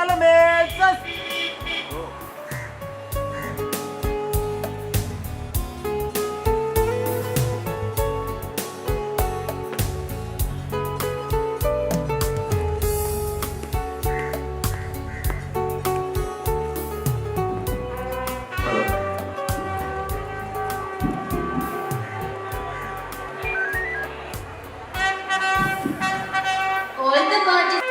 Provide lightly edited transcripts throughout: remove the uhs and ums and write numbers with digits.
Salamesas. All the parties.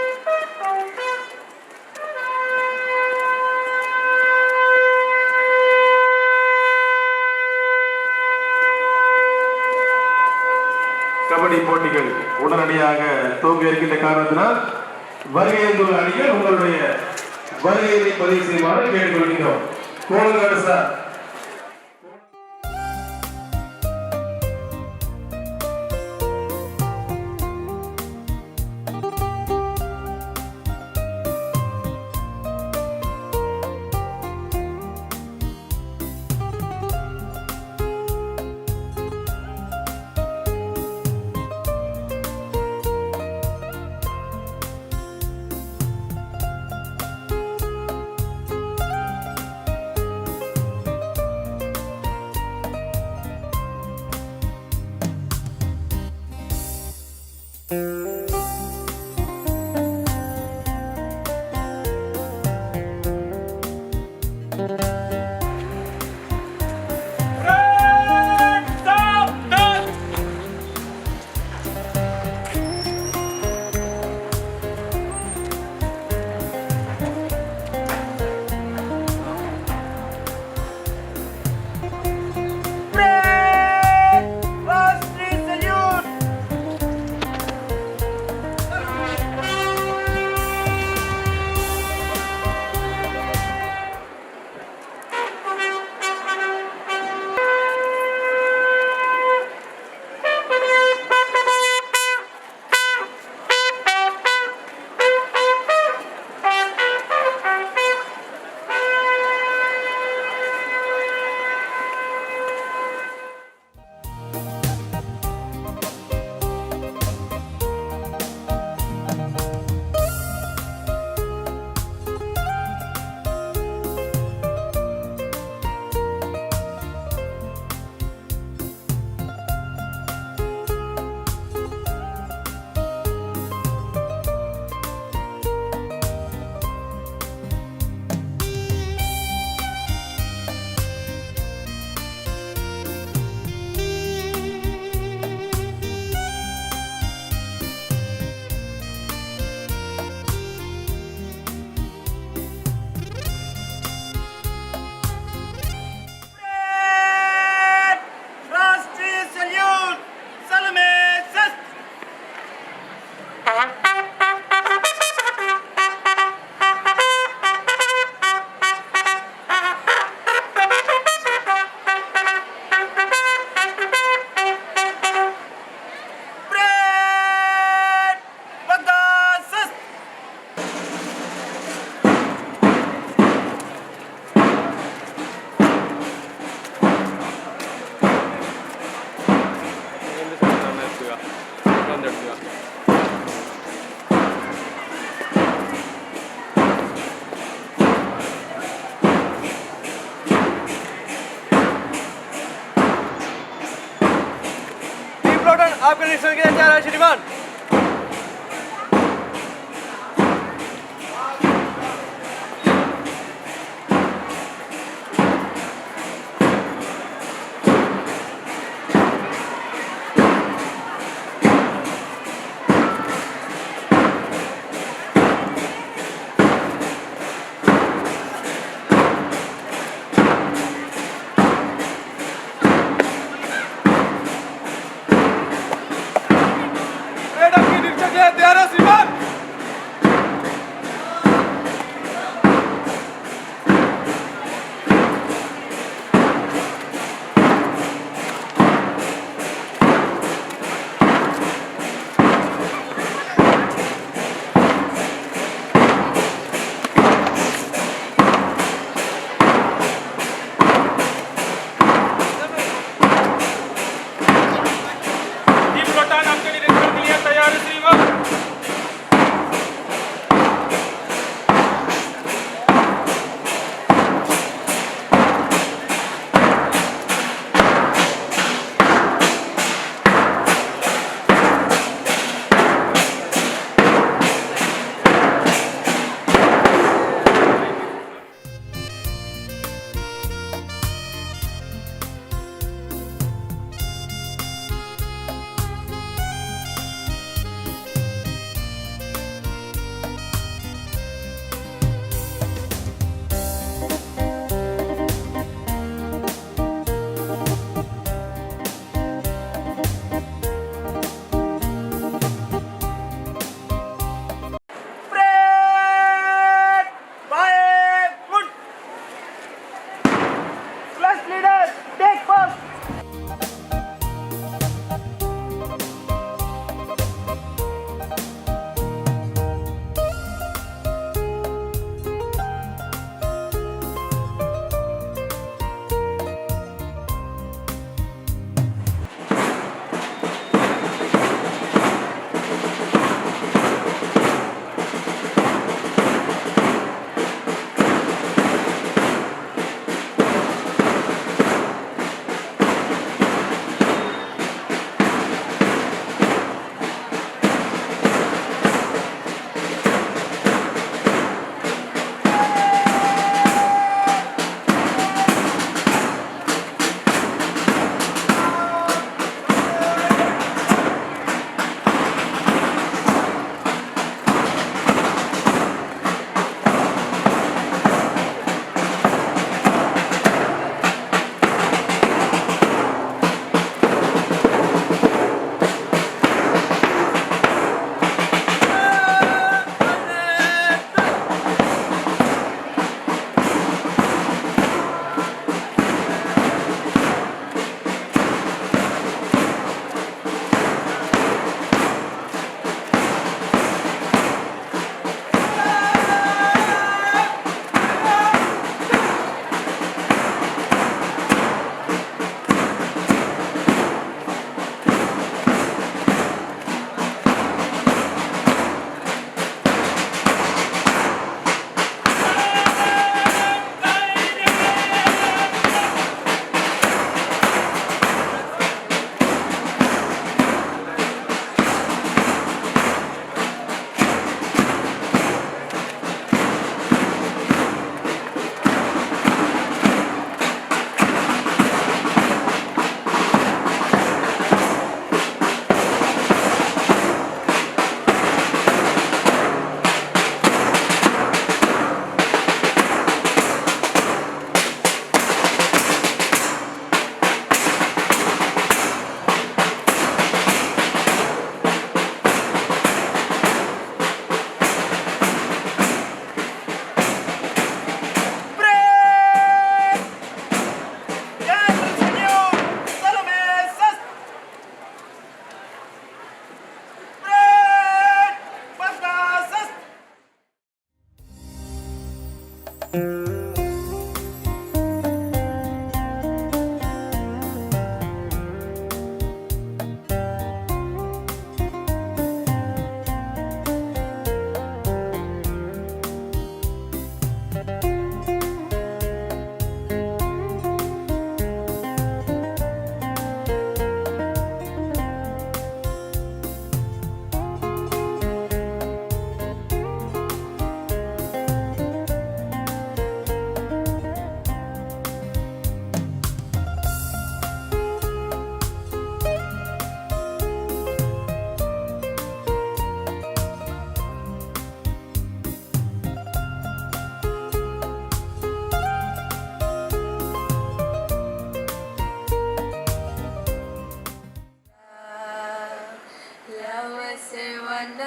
Kabaddi போட்டிகள் உடனடியாக துவங்க இருக்கின்ற காரணத்தினால் வருகை இருந்துள்ள அணிகள் உங்களுடைய வருகையை பதிவு செய்யுமாறு கேட்டுக்கொள்கிறோம். கோலங்காடு சார். आपका निरीक्षण किया जा रहा है श्रीमान।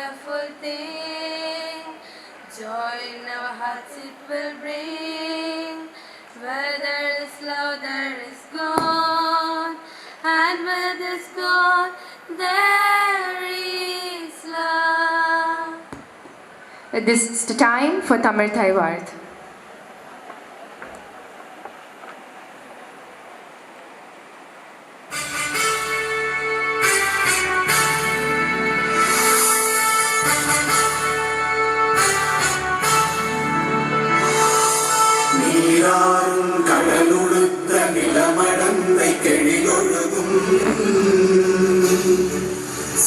wonderful thing. Joy in our hearts it will bring. Where there is love, there is God. And where there is God, there is love. This is the time for Tamil Thai Varth. நீராறும் கடலுடுத்த நிலமடந்தை கெழியொழுகும்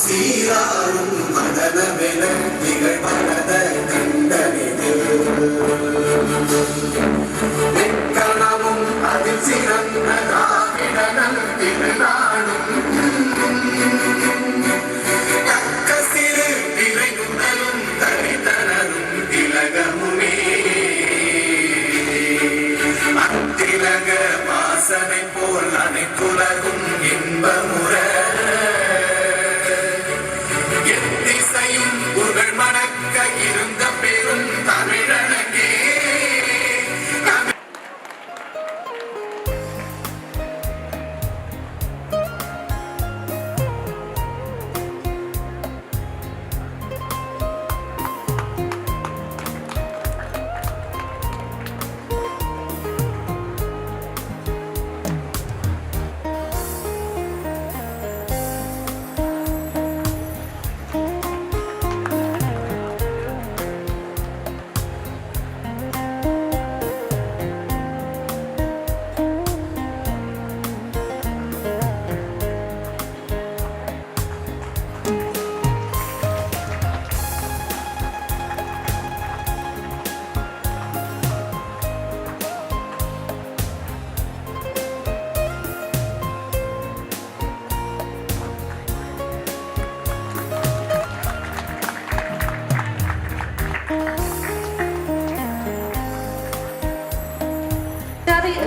சீராறும் மதனமென திகழ்வனத கண்டனிதில் வெக்கணமும் அதில் சிறந்த திராவிடனல் திருநாடும் தக்க சிறு நிலையுடலும் தனித்தனரும் திலகமுமே அத்திலக வாசனை போல் அனைத்துலகும் இன்பமுற எத்திசையும் புகழ் மணக்க இருந்த பெரும் தமிழனகே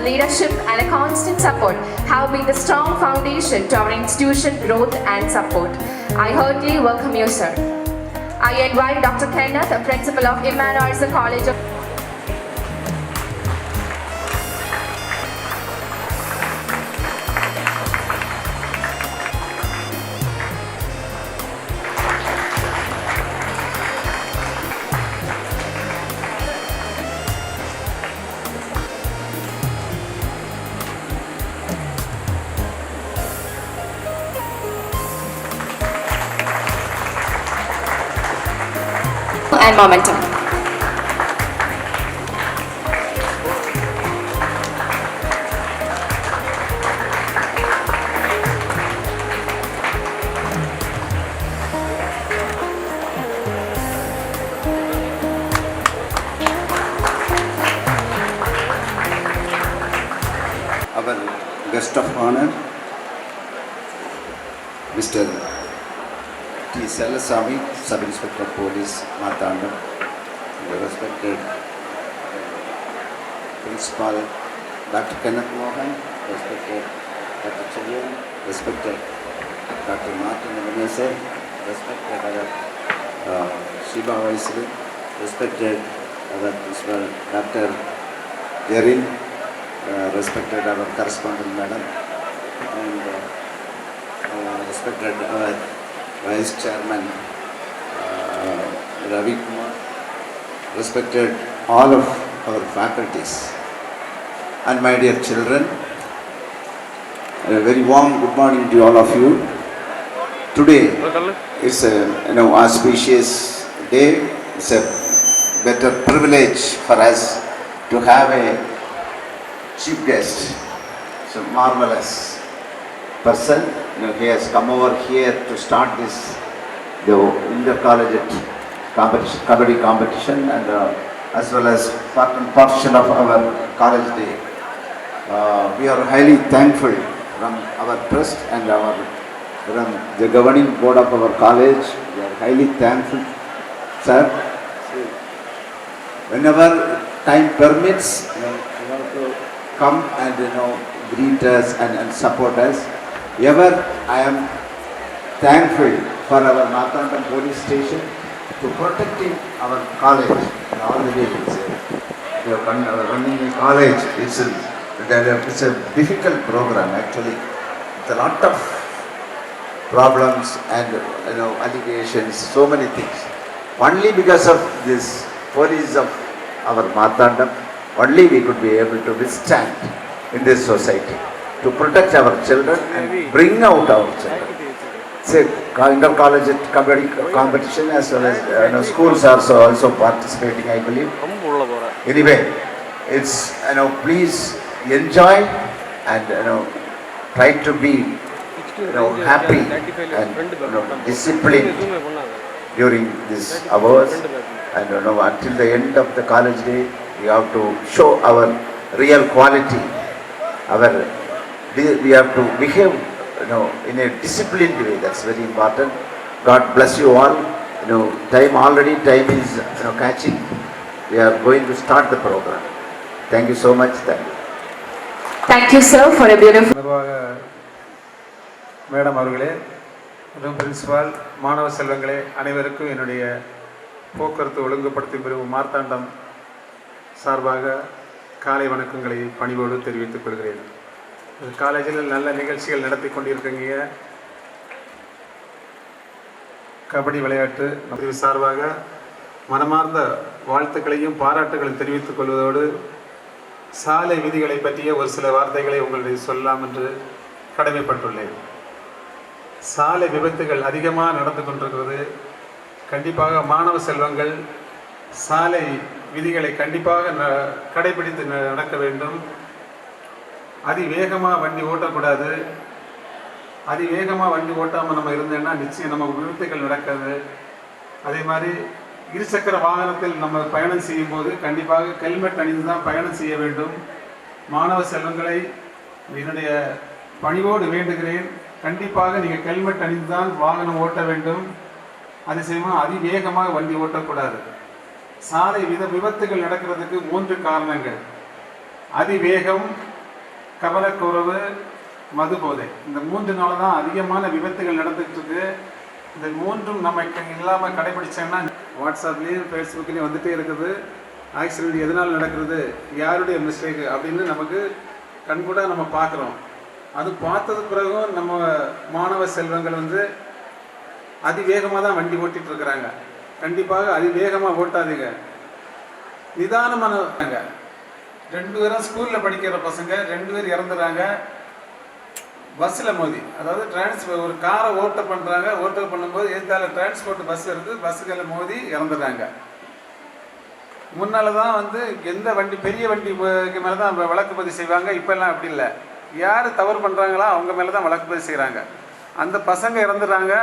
Leadership and a constant support have been the strong foundation to our institution growth and support. I heartily welcome you, sir. I invite Dr. Kenneth, the principal of Emmanuel College of and Momentum. Our guest of honor, Mr. T. Selasamy, Sub-Inspector of Police, Marthandam, the respected Principal Dr. Kenneth Mohan, respected Dr. Chillian, respected Dr. Martin Ebenezer, respected our Shiba Vaisri, respected our Principal Dr. Jerin, respected our correspondent madam, and respected our Vice Chairman Ravi Kumar, respected all of our faculties, and my dear children, a very warm good morning to all of you. Today is a auspicious day. It's a better privilege for us to have a chief guest. It's a marvelous person. He has come over here to start the inter-collegiate competition, kabaddi competition, and as well as part and parcel of our college day. We are highly thankful from our trust and from the governing board of our college. We are highly thankful, sir. Whenever time permits, you have to come and greet us and support us. Ever I am thankful for our Marthandam police station to protecting our college in all the ways. We are running a college. It's a difficult program actually. It's a lot of problems and allegations, so many things. Only because of this police of our Marthandam, only we could be able to withstand in this society to protect our children and bring out our children. Say inter-collegiate competition as well as schools are also participating, I believe. Anyway, it's please enjoy and try to be happy and disciplined during these hours, and until the end of the college day we have to show our real quality. We have to behave in a disciplined way. That's very important. God bless you all. Time is catching. We are going to start the program. Thank you so much. Thank you, sir, for a beautiful. Madam அவர்களே, மற்றும் principal, மாணவ செல்வங்களே, அனைவருக்கும் என்னுடைய போக்குவரத்து ஒழுங்குபடுத்தும் பிரிவு மார்த்தாண்டம் சார்பாக காலை வணக்கங்களை பணிவோடு தெரிவித்துக் கொள்கிறேன். காலேஜில் நல்ல நிகழ்ச்சிகள் நடத்தி கொண்டிருக்கீங்க. கபடி விளையாட்டு பிரிவு சார்பாக மனமார்ந்த வாழ்த்துக்களையும் பாராட்டுகளையும் தெரிவித்துக் கொள்வதோடு சாலை விதிகளை பற்றிய ஒரு சில வார்த்தைகளை உங்களுடைய சொல்லலாம் என்று கடமைப்பட்டுள்ளேன். சாலை விபத்துகள் அதிகமாக நடந்து கொண்டிருக்கிறது. கண்டிப்பாக மாணவ செல்வங்கள் சாலை விதிகளை கண்டிப்பாக கடைபிடித்து நடக்க வேண்டும். அதிவேகமாக வண்டி ஓட்டக்கூடாது. அதிவேகமாக வண்டி ஓட்டாமல் நம்ம இருந்தோம்னா நிச்சயம் நமக்கு விபத்துகள் நடக்காது. அதே மாதிரி இருசக்கர வாகனத்தில் நம்ம பயணம் செய்யும்போது கண்டிப்பாக ஹெல்மெட் அணிந்து தான் பயணம் செய்ய வேண்டும். மாணவ செல்வங்களை என்னுடைய பணிவோடு வேண்டுகிறேன். கண்டிப்பாக நீங்கள் ஹெல்மெட் அணிந்து தான் வாகனம் ஓட்ட வேண்டும். அதே சமயம் அதிவேகமாக வண்டி ஓட்டக்கூடாது. சாலை விபத்துகள் நடக்கிறதுக்கு 3 காரணங்கள்: அதிவேகம், கவனக்குறைவு, மது போதை. இந்த 3 தான் அதிகமான விபத்துகள் நடந்துகிட்டு இருக்கு. இந்த 3 நம்ம இல்லாமல் கடைபிடிச்சோம்னா வாட்ஸ்அப்லேயும் ஃபேஸ்புக்லேயும் வந்துகிட்டே இருக்குது. ஆக்சிடென்ட் எதனால் நடக்கிறது, யாருடைய மிஸ்டேக் அப்படின்னு நமக்கு கண்கூட நம்ம பார்க்குறோம். அது பார்த்தது பிறகும் நம்ம மாணவ செல்வங்கள் அதிவேகமாக தான் வண்டி ஓட்டிகிட்டு இருக்கிறாங்க. கண்டிப்பாக அதிவேகமாக ஓட்டாதீங்க, நிதானமான. 2 பேரும் ஸ்கூலில் படிக்கிற பசங்க 2 பேர் இறந்துடுறாங்க பஸ்ஸில் மோதி. அதாவது ஒரு காரை ஓட்ட பண்ணும்போது எதிர்த்தால டிரான்ஸ்போர்ட் பஸ் இருக்குது, பஸ்ஸுகளை மோதி இறந்துடுறாங்க. முன்னால் தான் எந்த வண்டி பெரிய வண்டிக்கு மேலே தான் வழக்கு பதிவு செய்வாங்க. இப்போல்லாம் அப்படி இல்லை. யார் தவறு பண்ணுறாங்களோ அவங்க மேலே தான் வழக்கு பதிவு செய்கிறாங்க. அந்த பசங்க இறந்துடுறாங்க.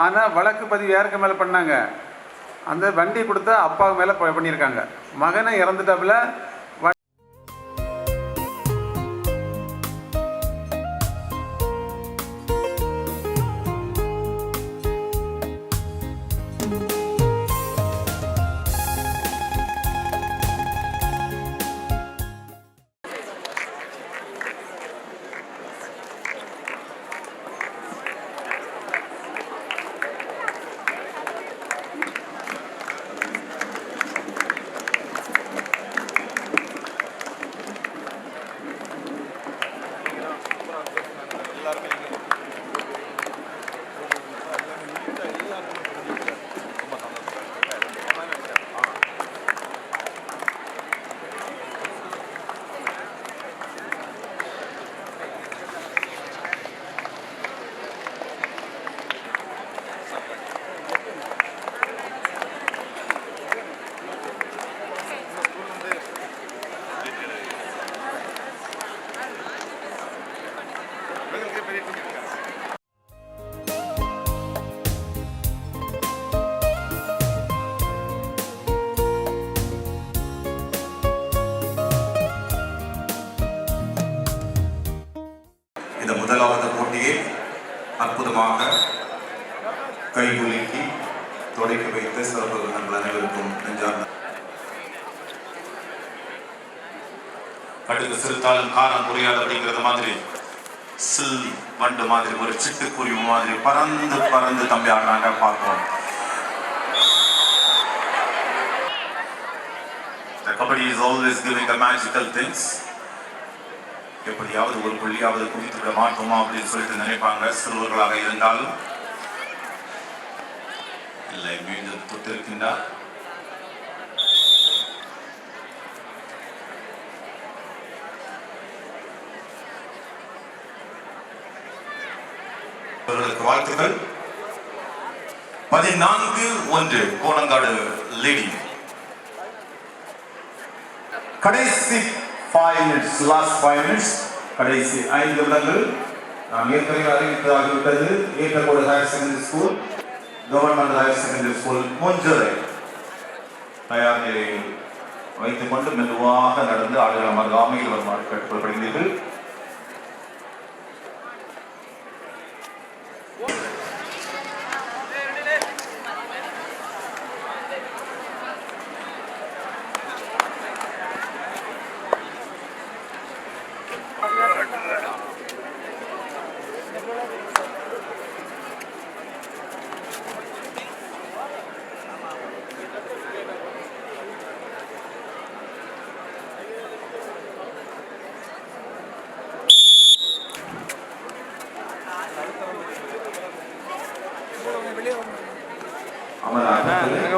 ஆனால் வழக்கு பதிவு யாருக்கு மேலே பண்ணாங்க? அந்த வண்டி கொடுத்த அப்பா மேலே பண்ணியிருக்காங்க. மகனை இறந்துட்டாப்புல. இந்த முதலாவது போட்டியை அற்புதமாக கைகுலுக்கி தொடக்கி வைத்த சிறப்பு விருந்தினர்கள் அனைவருக்கும் நெஞ்சார்ந்த கடுகு சிறுத்தாலும் காரம் புரியாது அப்படிங்கிறது மாதிரி சில் வண்டு மாதிரி ஒரு சிட்டுக்குருவி மாதிரி பறந்து பறந்து தம்பி ஆடுறாங்க பார்க்கிறோம். always giving the magical things. எப்படியாவது ஒரு புள்ளியாவது குவித்து விட மாட்டோமா அப்படின்னு சொல்லிட்டு நினைப்பாங்க சிறுவர்களாக இருந்தாலும். இல்லை, மீண்டும் தொட்டிருக்கின்றார். அவர்களுக்கு வாழ்த்துக்கள். 14-1 கோலங்காடு லீடிங். கடைசி 5 minutes, last 5 minutes, கடைசி 5 நிமிடங்கள். நாம் ஏற்கனவே அறிவித்ததாகிவிட்டது. ஏற்றக்கோடு higher secondary school, government higher secondary school மூஞ்சரை தயார் நிலையில் வைத்துக் கொண்டு மெதுவாக நடந்து ஆடுகளம் அருகாமையில் வருமாறு கேட்டுக்கொள்ளப்படுகிறீர்கள்.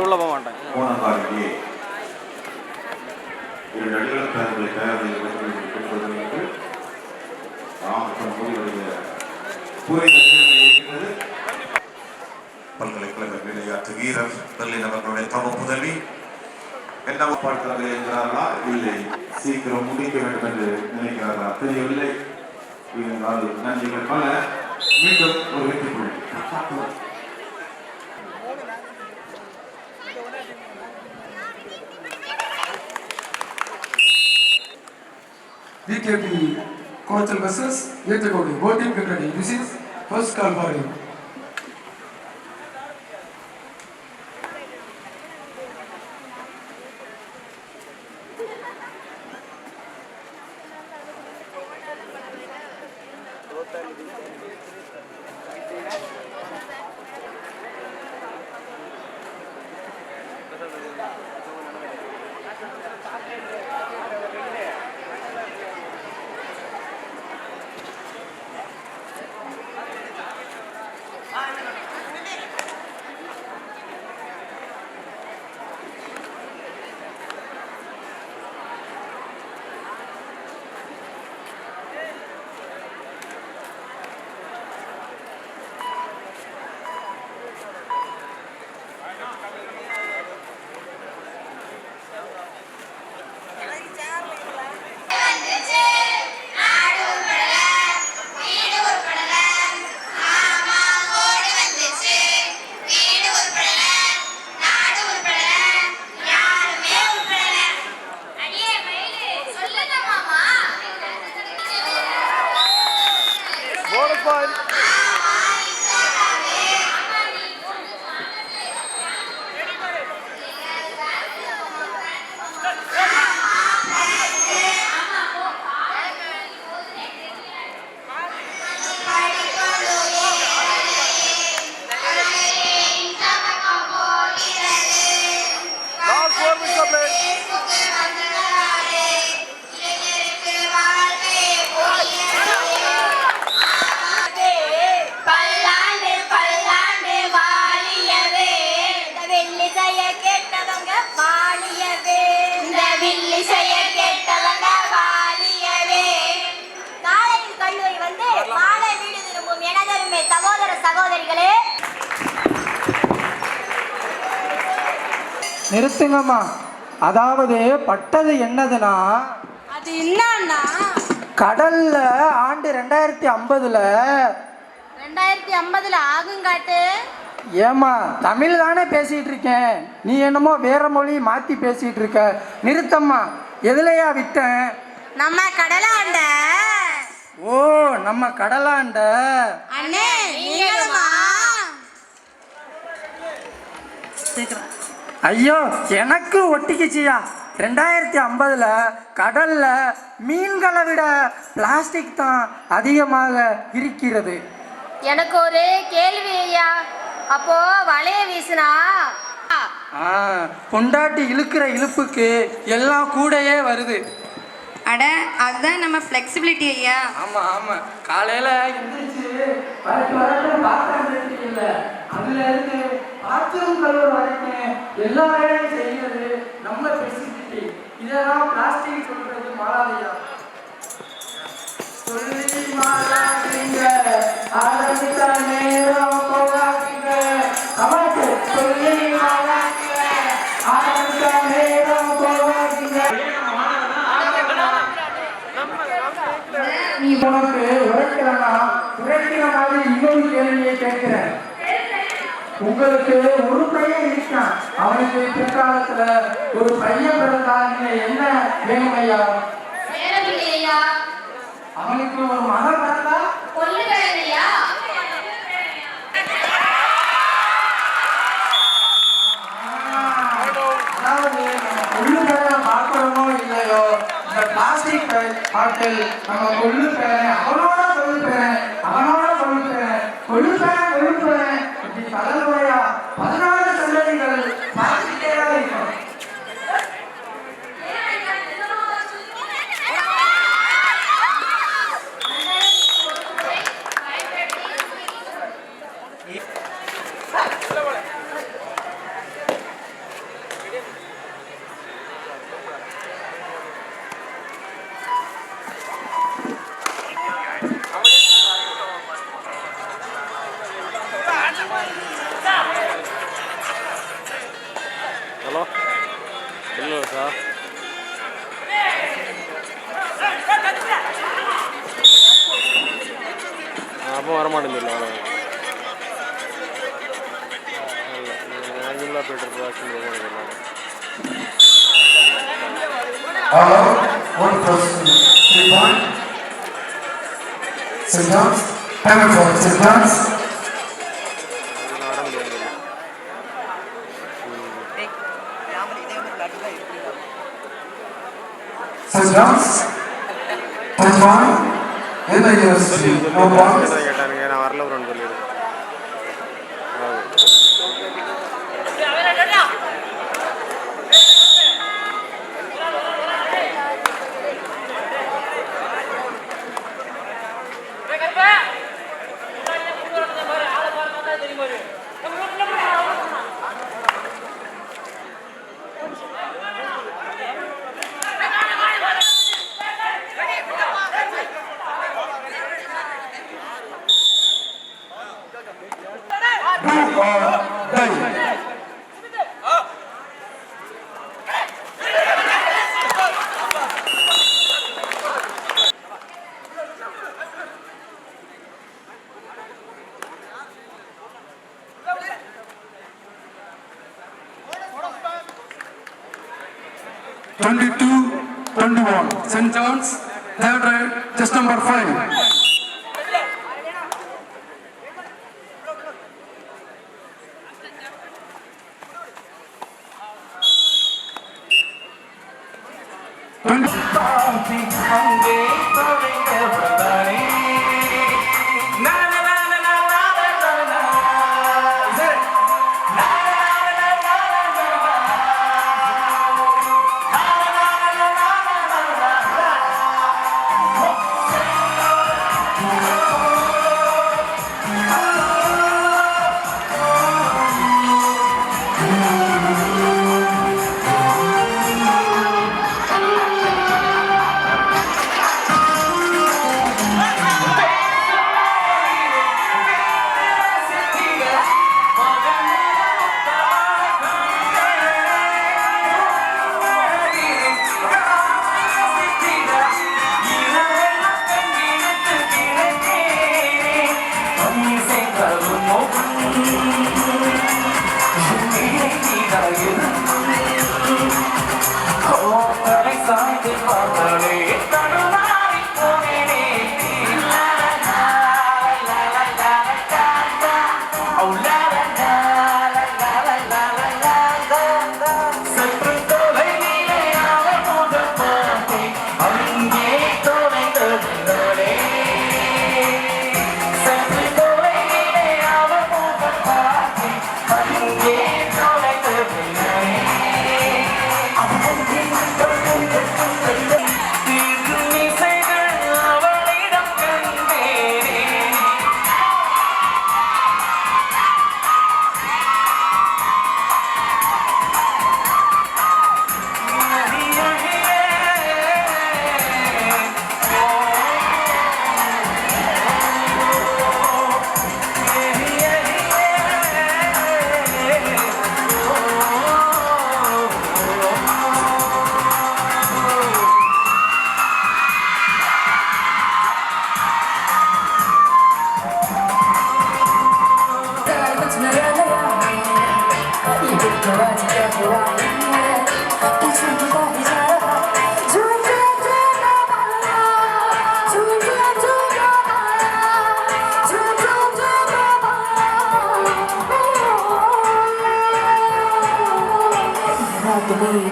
உள்ள போக மாட்டேன். கோலங்காடு இரண்டு அடிகளும் தங்களுடைய தயாரில் பல்கலைக்கழக விளையாட்டு வீரர் பெர்லின் அவர்களுடைய தவ புதவி என்ன பாடுகிறார்கள் என்கிறார்களா? இல்லை, சீக்கிரம் முடிக்க வேண்டும் என்று நினைக்கிறார்களா? தெரியவில்லை. இருந்தால் நன்றிகள் பல. மீண்டும் ஒரு வெற்றி புள்ளி. BKP Coachal versus Yetakodi. Both team get ready. This is first call for you. நிறுத்துங்கம்மா. அதாவது பட்டது என்னதுன்னா, அது என்னன்னா கடல்ல ஆண்டு 2050ல 2050ல ஆகுங்காட்டு. ஏமா தமிழ் தானே பேசிட்டு இருக்கேன், நீ என்னமோ வேற மொழி மாத்தி பேசிட்டு இருக்க. நிறுத்தம்மா. எதுலையா விட்டேன்? நம்ம கடலாண்ட. ஓ, நம்ம கடலாண்ட. அண்ணே நீங்களுமா? ஐயோ, எனக்கு ஒட்டிக்கிச்சியா. 2050ல கடல்ல மீன்களை விட பிளாஸ்டிக் தான் அதிகமாக இருக்கிறது. எனக்கு ஒரு கேள்வி ஐயா. அப்போ வலைய வீசினா பொண்டாட்டி இழுக்கிற இழுப்புக்கு எல்லாம் கூடயே வருது. அட அதுதான் நம்ம ஃப்ளெக்சிபிலிட்டி ஐயா. ஆமாம் ஆமாம், காலையில் எழுந்திரிச்சு பாத்திரம் இல்லை, அதுல இருந்து பாத்திரம் கழுவுற வரைக்கும் எல்லா வேலையும் செய்கிறது நம்ம ஃபெசிலிட்டி. இதெல்லாம் பிளாஸ்டிக் சொல்றது மாறாதையா. சொல்லி மாறாதீங்க, ஆரம்பித்த நேரம் போகாதீங்க. கமாச்சு சொல்லி மாறாதீங்க, ஆரம்பித்த நேரம் போகாதீங்க. நீ உனக்கு உரைக்கிறனா உரைக்கிற மாதிரி இன்னொரு கேள்வியை கேட்கிறேன். உங்களுக்கு ஒரு பையன் இருக்கான், அவனுக்கு பிற்காலத்துல ஒரு பையன் பிறந்தா நீங்க என்ன வேணும் ஐயா? அவனுக்கு ஒரு மகன் பிறந்தா அதாவது நம்ம கொள்ளு பேரை பார்க்கிறோமோ இல்லையோ, இந்த பிளாஸ்டிக் பாட்டில் நம்ம கொள்ளு பேரை அவனோட கொள்ளு பேரன் அவனோட கொள்ளு பேரன் கொள்ளு பேரன் இப்படி தலைமுறையா 14 சந்ததிகள் பார்த்துட்டே தான் இருக்கும். ஹலோ இல்லை சார், அப்போ வரமாட்டேங்குது. இல்லை போய்ட்டு Hello, 1 plus 3 point. St. John's, time for St. John's. St. John's, 10 point. In the university, no points. கேட்டானுங்க, நான் வரல ப்ரோன்னு சொல்லிடு. St. John's, third right, just number 5.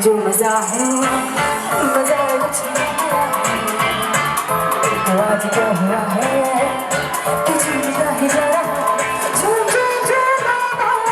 जो मजा है मजा कुछ आज क्या हुआ है कि झूमता ही जा रहा झूम झूम झूम झूम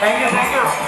Thank you, thank you.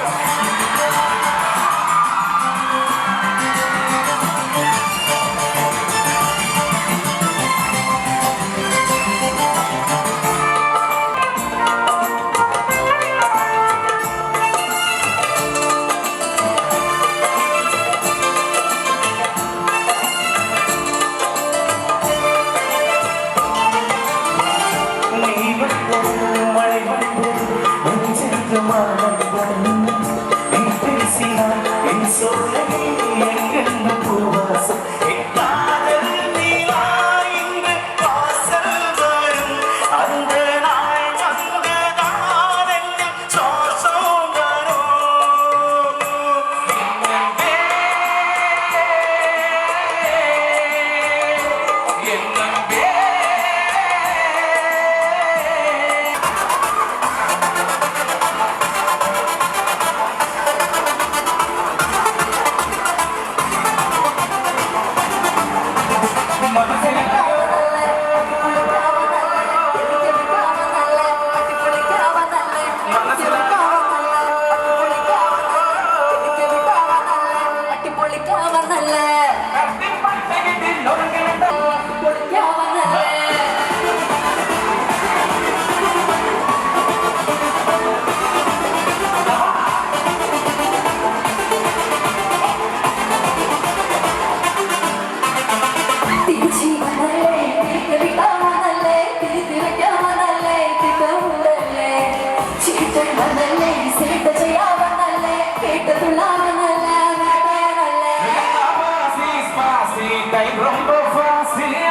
ரொம்ப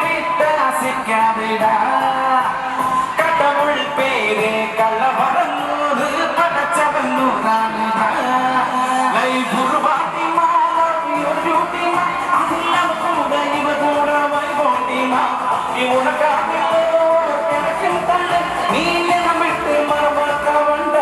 விட்டாசிக்காதடா கடவுள் பேரே கள்ளவரம் நூறு படைச்சவன் நூறானுடா லைஃப் உருவாட்டிமா யூட்டிமா அதெல்லாம் கூட இவ கூட வைபோட்டிமா நீ உனக்காக எனக்கு தள்ள நீ என்ன விட்டு மரமாக்க வந்த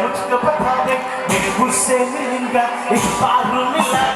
Busca patada, me puse linda, es para